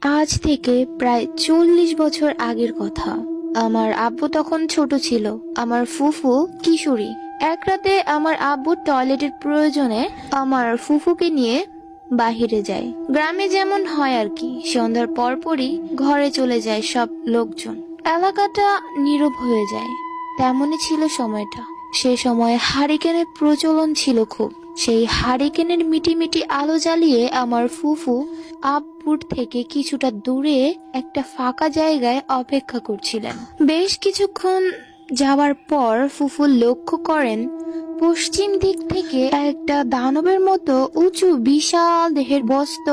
আজ থেকে প্রায় 40 বছর আগের কথা। আমার আব্বু তখন ছোট ছিল, আমার ফুফু কিশোরী। এক রাতে আমার আব্বু টয়লেটের প্রয়োজনে আমার ফুফুকে নিয়ে বাহিরে যায়। গ্রামে যেমন হয় আর কি, সন্ধ্যার পরপরই ঘরে চলে যায় সব লোকজন, এলাকাটা নীরব হয়ে যায়। তেমনই ছিল সময়টা। সে সময় হারিকেনের প্রচলন ছিল খুব। সেই হারিকেনের মিটি আলো জ্বালিয়ে আমার ফুফু আব্বুর থেকে কিছুটা দূরে একটা ফাঁকা জায়গায় অপেক্ষা করছিলেন। বেশ কিছুক্ষণ যাওয়ার পর ফুফু লক্ষ্য করেন পশ্চিম দিক থেকে একটা দানবের মতো উঁচু বিশাল দেহের বস্ত্র,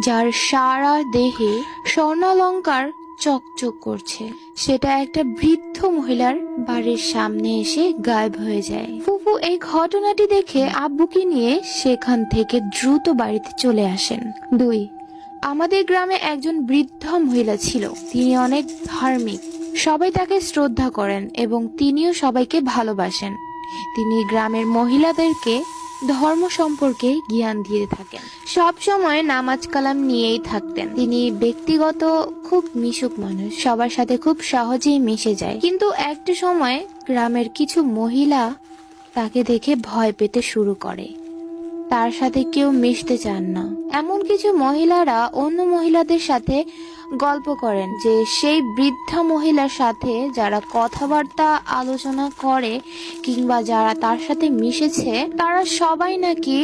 যার সারা দেহে স্বর্ণালঙ্কার চকচক করছে, সেটা একটা বৃদ্ধ মহিলার বাড়ির সামনে এসে গায়েব হয়ে যায়। ফুফু এই ঘটনাটি দেখে আব্বুকে নিয়ে সেখান থেকে দ্রুত বাড়িতে চলে আসেন। 2. আমাদের গ্রামে একজন বৃদ্ধ মহিলা ছিল। তিনি অনেক ধার্মিক, সবাই তাকে শ্রদ্ধা করেন এবং তিনিও সবাইকে ভালোবাসেন। তিনি গ্রামের মহিলাদেরকে ধর্ম সম্পর্কে জ্ঞান দিয়ে থাকেন, সব সময় নামাজ কালাম নিয়েই থাকতেন। তিনি ব্যক্তিগত খুব মিশুক মানুষ, সবার সাথে খুব সহজেই মিশে যায়। কিন্তু একটা সময় গ্রামের কিছু মহিলা তাকে দেখে ভয় পেতে শুরু করে, তার সাথে কেউ মিশতে চান না। এমন কিছু মহিলারা অন্য মহিলাদের সাথে গল্প করেন যে সেই বৃদ্ধা মহিলার সাথে যারা কথাবার্তা আলোচনা করে কিংবা যারা তার সাথে মিশেছে, তারা সবাই নাকি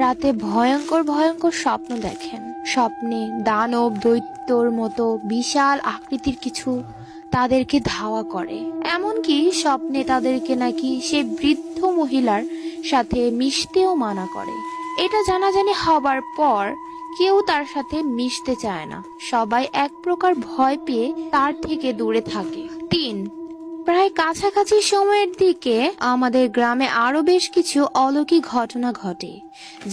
রাতে ভয়ঙ্কর ভয়ঙ্কর স্বপ্ন দেখেন। স্বপ্নে দানব দৈত্যর মতো বিশাল আকৃতির কিছু তাদেরকে ধাওয়া করে। এমনকি স্বপ্নে তাদেরকে নাকি সে বৃদ্ধ মহিলার সাথে মিশতেও মানা করে। এটা জানাজানি হবার পর কেউ তার সাথে মিশতে চায় না, সবাই এক প্রকার ভয় পেয়ে তার থেকে দূরে থাকে। 3. প্রায় কাছাকাছি সময়ের দিকে আমাদের গ্রামে আরো বেশ কিছু অলৌকিক ঘটনা ঘটে।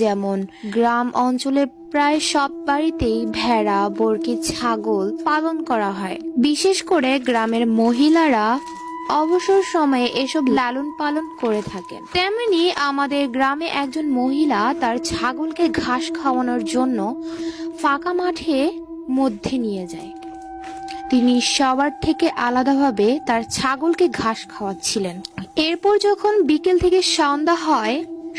যেমন গ্রাম অঞ্চলের প্রায় সব বাড়িতেই ভেড়া, বর্গি, ছাগল পালন করা হয়। বিশেষ করে গ্রামের মহিলারা অবসর সময়ে এসব লালন পালন করে থাকেন। তেমনি আমাদের গ্রামে একজন মহিলা তার ছাগলকে ঘাস খাওয়ানোর জন্য ফাঁকা মাঠে মধ্যে নিয়ে যায়। তিনি সবার থেকে আলাদাভাবে তার ছাগলকে ঘাস খাওয়াচ্ছিলেন। এরপর যখন বিকেল থেকে সন্ধ্যা হয়,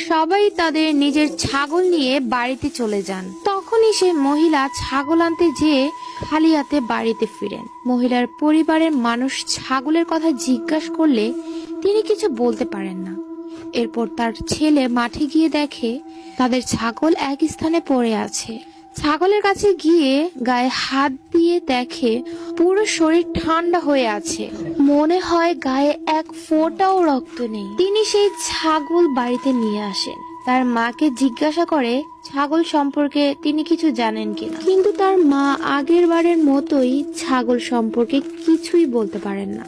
সবাই তাদের নিজের ছাগল নিয়ে বাড়িতে চলে যান। তখনই সে মহিলা ছাগল আনতে যেয়ে খালি হাতে বাড়িতে ফিরেন। মহিলার পরিবারের মানুষ ছাগলের কথা জিজ্ঞাসা করলে তিনি কিছু বলতে পারেন না। এরপর তার ছেলে মাঠে গিয়ে দেখে তাদের ছাগল এক স্থানে পড়ে আছে। ছাগলের কাছে গিয়ে গায়ে হাত দিয়ে দেখে পুরো শরীর ঠান্ডা হয়ে আছে, মনে হয় গায়ে এক ফোঁটাও রক্ত নেই। তিনি সেই ছাগল বাড়িতে নিয়ে আসেন। তার মাকে জিজ্ঞাসা করে ছাগল সম্পর্কে তিনি কিছু জানেন কিনা, কিন্তু তার মা আগের বারের মতোই ছাগল সম্পর্কে কিছুই বলতে পারেন না।